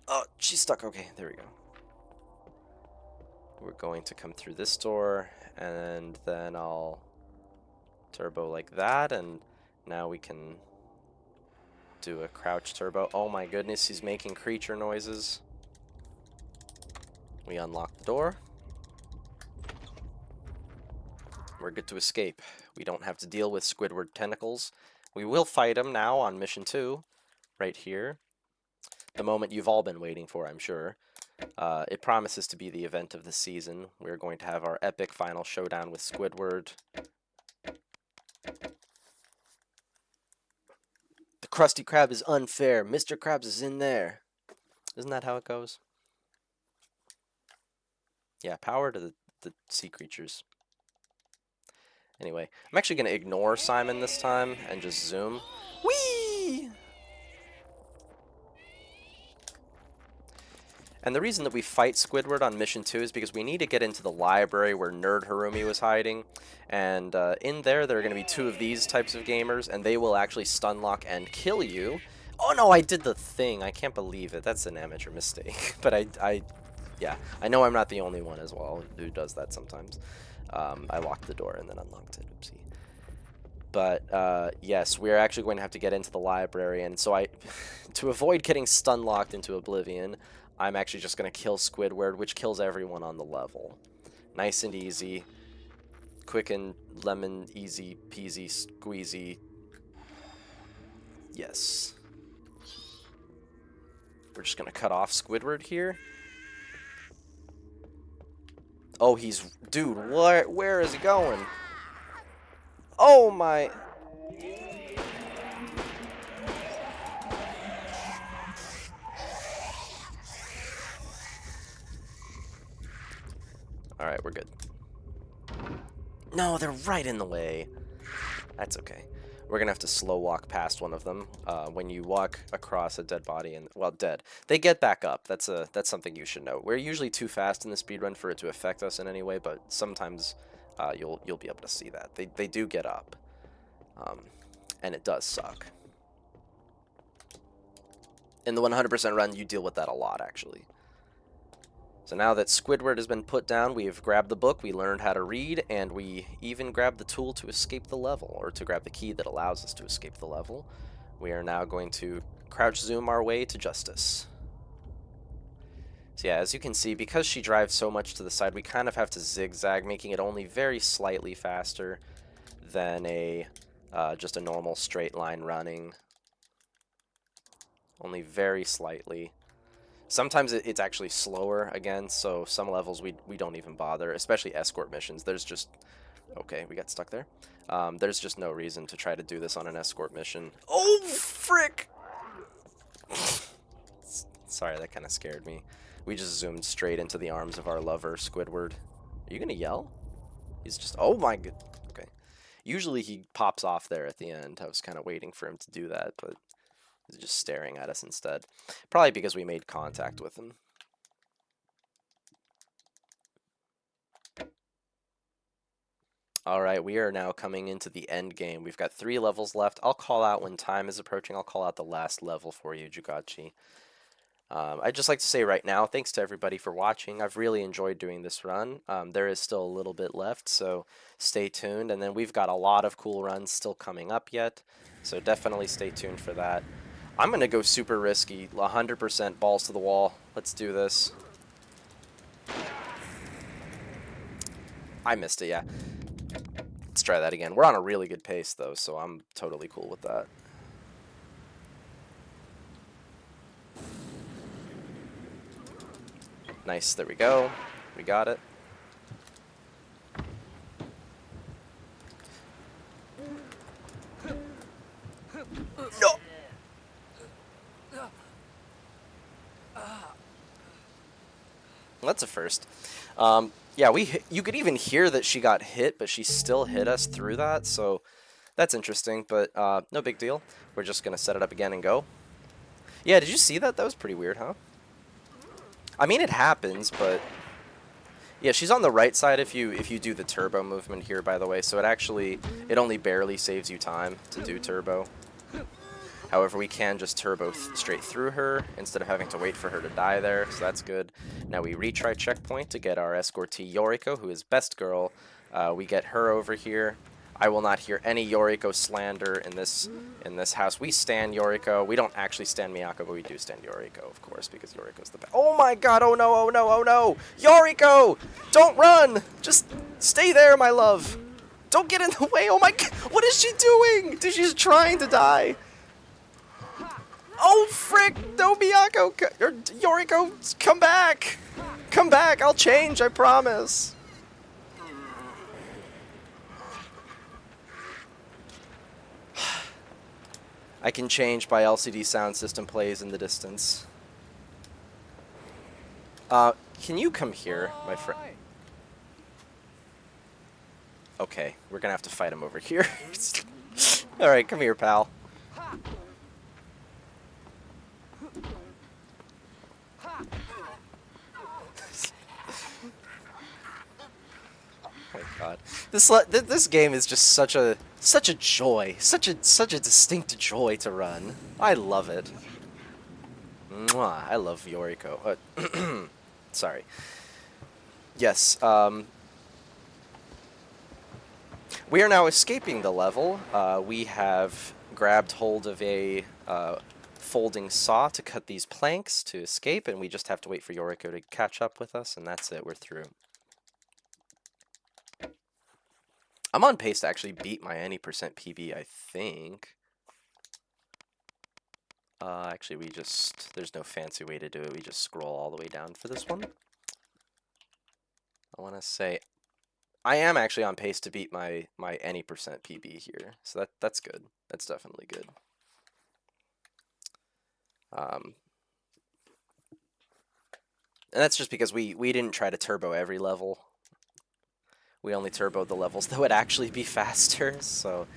Oh, she's stuck. Okay, there we go. We're going to come through this door, and then I'll turbo like that, and now we can do a crouch turbo. Oh my goodness, he's making creature noises. We unlock the door. We're good to escape. We don't have to deal with Squidward tentacles. We will fight him now on mission 2, right here. the moment you've all been waiting for, I'm sure. It promises to be the event of the season. We're going to have our epic final showdown with Squidward. The Krusty Krab is unfair. Mr. Krabs is in there. Isn't that how it goes? Yeah, power to the sea creatures. Anyway, I'm actually going to ignore Simon this time and just zoom. Whee! And the reason that we fight Squidward on Mission 2 is because we need to get into the library where Nerd Harumi was hiding. And in there are going to be 2 of these types of gamers, and they will actually stun lock and kill you. Oh no, I did the thing. I can't believe it. That's an amateur mistake. But yeah, I know I'm not the only one as well who does that sometimes. I locked the door and then unlocked it. Oopsie. But yes, we're actually going to have to get into the library, and so to avoid getting stun locked into oblivion, I'm actually just going to kill Squidward, which kills everyone on the level. Nice and easy. Quick and lemon, easy peasy, squeezy. Yes. We're just going to cut off Squidward here. Oh, dude, where is he going? Oh my... Alright, we're good. No, they're right in the way. That's okay. We're gonna have to slow walk past one of them. When you walk across a dead body, and well, dead, they get back up. That's something you should know. We're usually too fast in the speedrun for it to affect us in any way, but sometimes you'll be able to see that. They do get up. And it does suck. In the 100% run, you deal with that a lot, actually. So now that Squidward has been put down, we've grabbed the book, we learned how to read, and we even grabbed the tool to escape the level, or to grab the key that allows us to escape the level. We are now going to crouch zoom our way to justice. So yeah, as you can see, because she drives so much to the side, we kind of have to zigzag, making it only very slightly faster than just a normal straight line running. Only very slightly. Sometimes it's actually slower again, so some levels we don't even bother, especially escort missions. There's just... Okay, we got stuck there. There's just no reason to try to do this on an escort mission. Oh, frick! Sorry, that kind of scared me. We just zoomed straight into the arms of our lover, Squidward. Are you gonna yell? He's just... Oh my god. Okay. Usually he pops off there at the end. I was kind of waiting for him to do that, but... He's just staring at us instead. Probably because we made contact with him. Alright, we are now coming into the end game. We've got 3 levels left. I'll call out when time is approaching. I'll call out the last level for you, Jugachi. I'd just like to say right now, thanks to everybody for watching. I've really enjoyed doing this run. There is still a little bit left, so stay tuned. And then we've got a lot of cool runs still coming up yet, so definitely stay tuned for that. I'm going to go super risky, 100% balls to the wall. Let's do this. I missed it, yeah. Let's try that again. We're on a really good pace, though, so I'm totally cool with that. Nice, there we go. We got it. No! That's a first. Yeah, you could even hear that she got hit, but she still hit us through that, so that's interesting, but no big deal. We're just going to set it up again and go. Yeah, did you see that? That was pretty weird, huh? I mean, it happens, but... Yeah, she's on the right side if you do the turbo movement here, by the way, so it only barely saves you time to do turbo. However, we can just turbo straight through her instead of having to wait for her to die there, so that's good. Now we retry checkpoint to get our escortee Yoriko, who is best girl. We get her over here. I will not hear any Yoriko slander in this house. We stand Yoriko. We don't actually stand Miyako, but we do stand Yoriko, of course, because Yoriko's the best. Oh my god, oh no, oh no, oh no! Yoriko! Don't run! Just stay there, my love! Don't get in the way, oh my god! What is she doing? Dude, she's trying to die! Oh, frick! No, Miyako! Or Yoriko, come back! Come back! I'll change, I promise! I can change by LCD sound system plays in the distance. Can you come here, my friend? Okay, we're gonna have to fight him over here. Alright, come here, pal. Oh my god, this game is just such a joy, such a distinct joy to run. I love it. Mwah, I love Yoriko. Sorry. Yes. We are now escaping the level. We have grabbed hold of a folding saw to cut these planks to escape, and we just have to wait for Yoriko to catch up with us, and that's it. We're through. I'm on pace to actually beat my any percent PB, I think. Actually, there's no fancy way to do it. We just scroll all the way down for this one. I want to say, I am actually on pace to beat my any percent PB here. So that's good. That's definitely good. And that's just because we didn't try to turbo every level. We only turboed the levels that would actually be faster, so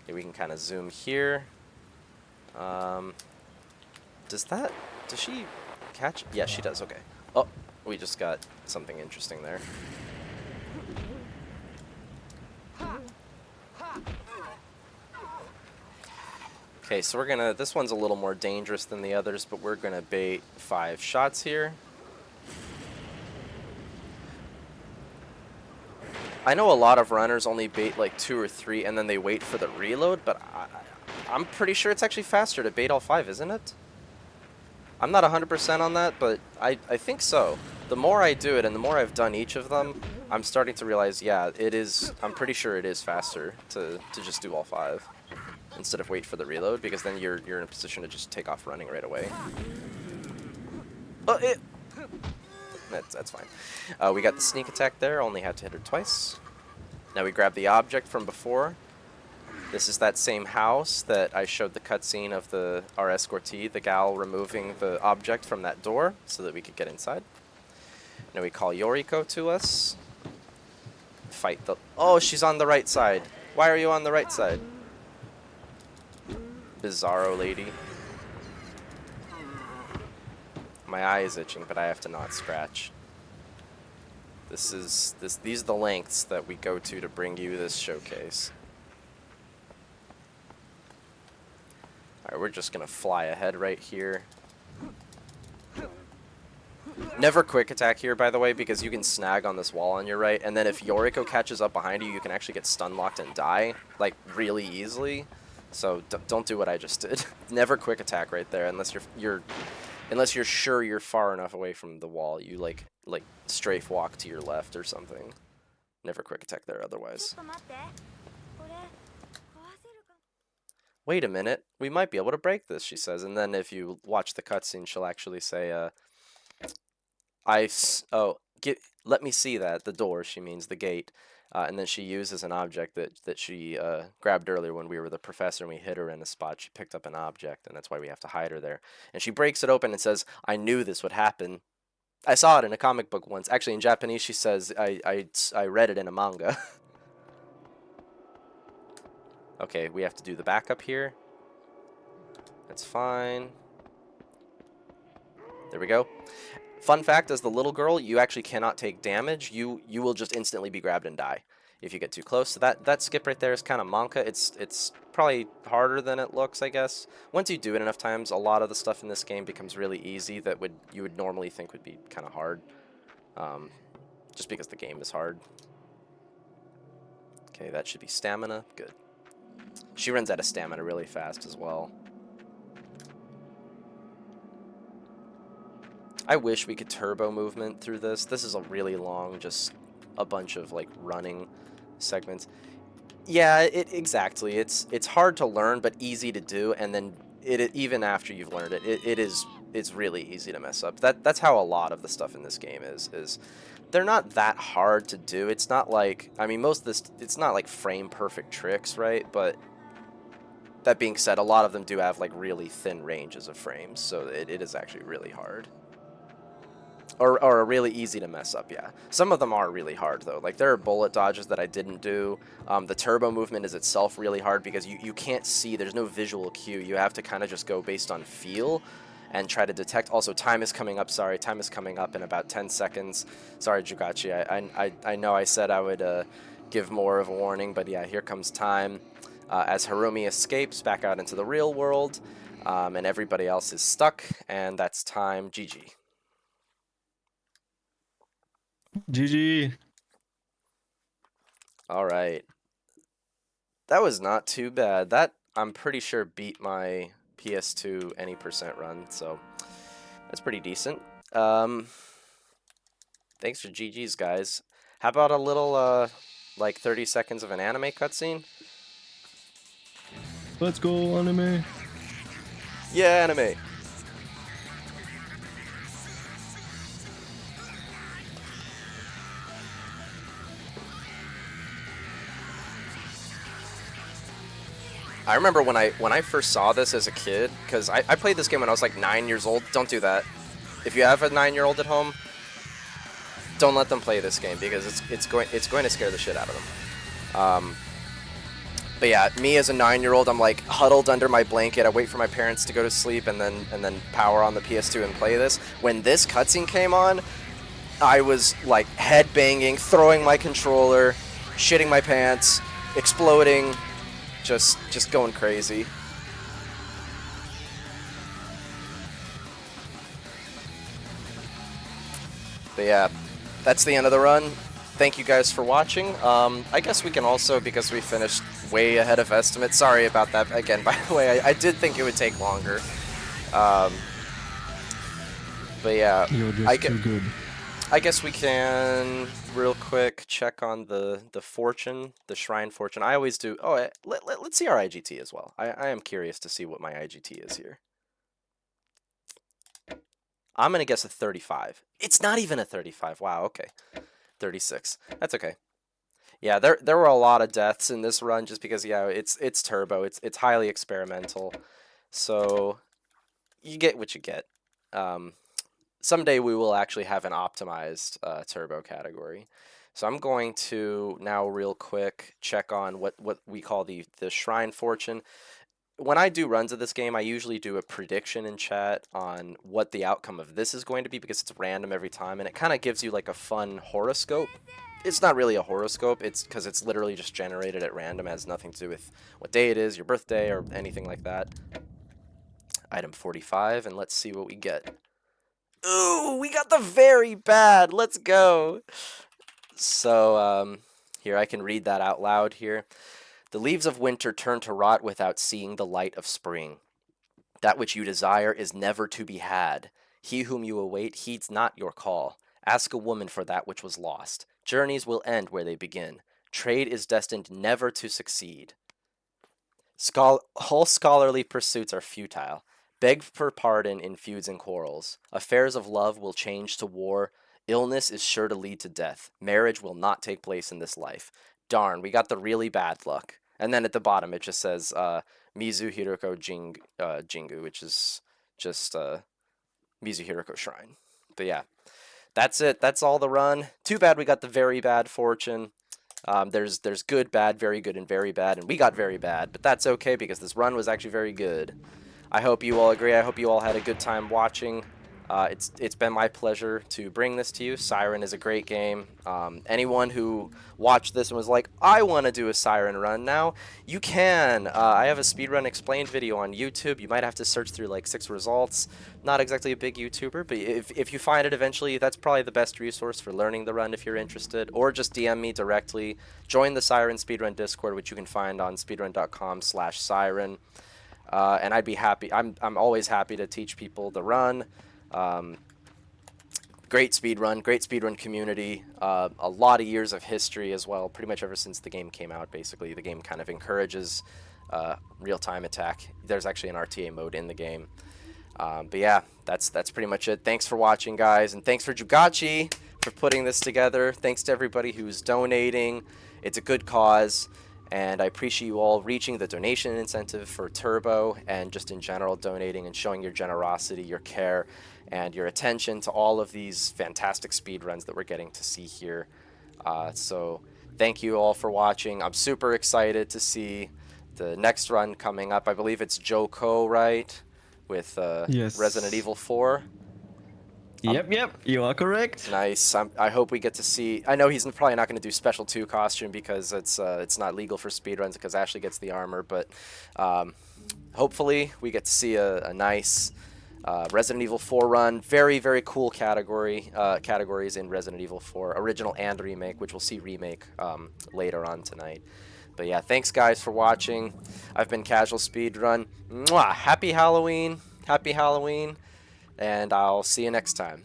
okay, we can kind of zoom here. Does she catch? Yeah, she does, okay. Oh, we just got something interesting there. Okay, so this one's a little more dangerous than the others, but we're gonna bait 5 shots here. I know a lot of runners only bait like 2 or 3 and then they wait for the reload, but I'm pretty sure it's actually faster to bait all 5, isn't it? I'm not 100% on that, but I think so. The more I do it and the more I've done each of them, I'm starting to realize, yeah, it is. I'm pretty sure it is faster to just do all 5 instead of wait for the reload, because then you're in a position to just take off running right away. Oh, that's fine. We got the sneak attack there, only had to hit her twice. Now we grab the object from before. This is that same house that I showed the cutscene of our escortee, the gal removing the object from that door so that we could get inside. Now we call Yoriko to us. Fight the... Oh, she's on the right side. Why are you on the right side? Bizarro lady. My eye is itching, but I have to not scratch. These are the lengths that we go to bring you this showcase. Alright, we're just gonna fly ahead right here. Never quick attack here, by the way, because you can snag on this wall on your right, and then if Yoriko catches up behind you, you can actually get stun locked and die, like, really easily. So don't do what I just did. Never quick attack right there, unless you're sure you're far enough away from the wall. You like strafe walk to your left or something. Never quick attack there otherwise. Wait a minute, we might be able to break this, she says, and then if you watch the cutscene, she'll actually say, let me see that, the door, she means the gate, and then she uses an object that she grabbed earlier when we were the professor and we hit her in a spot. She picked up an object, and that's why we have to hide her there. And she breaks it open and says, I knew this would happen. I saw it in a comic book once. Actually, in Japanese, she says, I read it in a manga. Okay, we have to do the backup here. That's fine. There we go. Fun fact, as the little girl, you actually cannot take damage. You will just instantly be grabbed and die if you get too close. So that skip right there is kind of manka. It's probably harder than it looks, I guess. Once you do it enough times, a lot of the stuff in this game becomes really easy that you would normally think would be kind of hard. Just because the game is hard. Okay, that should be stamina. Good. She runs out of stamina really fast as well. I wish we could turbo movement through this. This is a really long, just a bunch of like running segments. Yeah, exactly. It's hard to learn, but easy to do. And then even after you've learned it, it's really easy to mess up. That's how a lot of the stuff in this game is they're not that hard to do. It's not like, I mean, most of this, it's not like frame perfect tricks, right? But that being said, a lot of them do have like really thin ranges of frames, so it is actually really hard. Or really easy to mess up, yeah. Some of them are really hard, though. Like, there are bullet dodges that I didn't do. The turbo movement is itself really hard because you can't see. There's no visual cue. You have to kind of just go based on feel and try to detect. Also, time is coming up. Sorry, time is coming up in about 10 seconds. Sorry, Jugachi. I know I said I would give more of a warning, but yeah, here comes time. As Hiromi escapes back out into the real world, and everybody else is stuck, and that's time. GG. GG. All right. That was not too bad. That, I'm pretty sure, beat my PS2 any percent run, so that's pretty decent. Thanks for GG's, guys. How about a little, like 30 seconds of an anime cutscene? Let's go, anime. Yeah, anime. I remember when I first saw this as a kid, because I played this game when I was like 9 years old. Don't do that. If you have a 9-year-old at home, don't let them play this game because it's going to scare the shit out of them. But yeah, me as a 9-year-old, I'm like huddled under my blanket. I wait for my parents to go to sleep and then power on the PS2 and play this. When this cutscene came on, I was like headbanging, throwing my controller, shitting my pants, exploding. Just going crazy. But yeah, that's the end of the run. Thank you guys for watching. I guess we can also, because we finished way ahead of estimate, sorry about that again, by the way, I did think it would take longer. But yeah, You're just too good. I guess we can real quick check on the fortune, the shrine fortune. I always do. Oh, let's see our IGT as well. I am curious to see what my IGT is here. I'm gonna guess a 35. It's not even a 35. Wow. Okay, 36. That's okay. Yeah, there were a lot of deaths in this run just because yeah, it's turbo. It's highly experimental, so you get what you get. Someday we will actually have an optimized turbo category. So I'm going to now real quick check on what we call the Shrine Fortune. When I do runs of this game, I usually do a prediction in chat on what the outcome of this is going to be because it's random every time, and it kind of gives you like a fun horoscope. It's not really a horoscope, it's because it's literally just generated at random. It has nothing to do with what day it is, your birthday, or anything like that. Item 45, and let's see what we get. Ooh, we got the very bad. Let's go. So, here, I can read that out loud here. The leaves of winter turn to rot without seeing the light of spring. That which you desire is never to be had. He whom you await heeds not your call. Ask a woman for that which was lost. Journeys will end where they begin. Trade is destined never to succeed. All scholarly pursuits are futile. Beg for pardon in feuds and quarrels. Affairs of love will change to war. Illness is sure to lead to death. Marriage will not take place in this life. Darn, we got the really bad luck. And then at the bottom it just says Mizu Hiroko Jingu, which is just Mizu Hiroko Shrine. But yeah, that's it. That's all the run. Too bad we got the very bad fortune. There's good, bad, very good, and very bad, and we got very bad, but that's okay because this run was actually very good. I hope you all agree. I hope you all had a good time watching. It's been my pleasure to bring this to you. Siren is a great game. Anyone who watched this and was like, I want to do a Siren run now, you can. I have a speedrun explained video on YouTube. You might have to search through like 6 results. Not exactly a big YouTuber, but if you find it eventually, that's probably the best resource for learning the run if you're interested. Or just DM me directly. Join the Siren Speedrun Discord, which you can find on speedrun.com/siren. And I'd be happy. I'm always happy to teach people the run. Great speedrun community. A lot of years of history as well. Pretty much ever since the game came out, basically, the game kind of encourages real-time attack. There's actually an RTA mode in the game. But yeah, that's pretty much it. Thanks for watching, guys, and thanks for Jugachi for putting this together. Thanks to everybody who's donating. It's a good cause, and I appreciate you all reaching the donation incentive for Turbo and just in general donating and showing your generosity, your care, and your attention to all of these fantastic speedruns that we're getting to see here. So thank you all for watching. I'm super excited to see the next run coming up. I believe it's Joko, right? With Yes. Resident Evil 4. Yep, you are correct. Nice. I hope we get to see. I know he's probably not going to do Special 2 costume because it's not legal for speedruns because Ashley gets the armor, but hopefully we get to see a nice Resident Evil 4 run. Very, very cool categories in Resident Evil 4, original and remake, which we'll see remake later on tonight. But yeah, thanks guys for watching. I've been Casual Speedrun. Mwah! Happy Halloween, and I'll see you next time.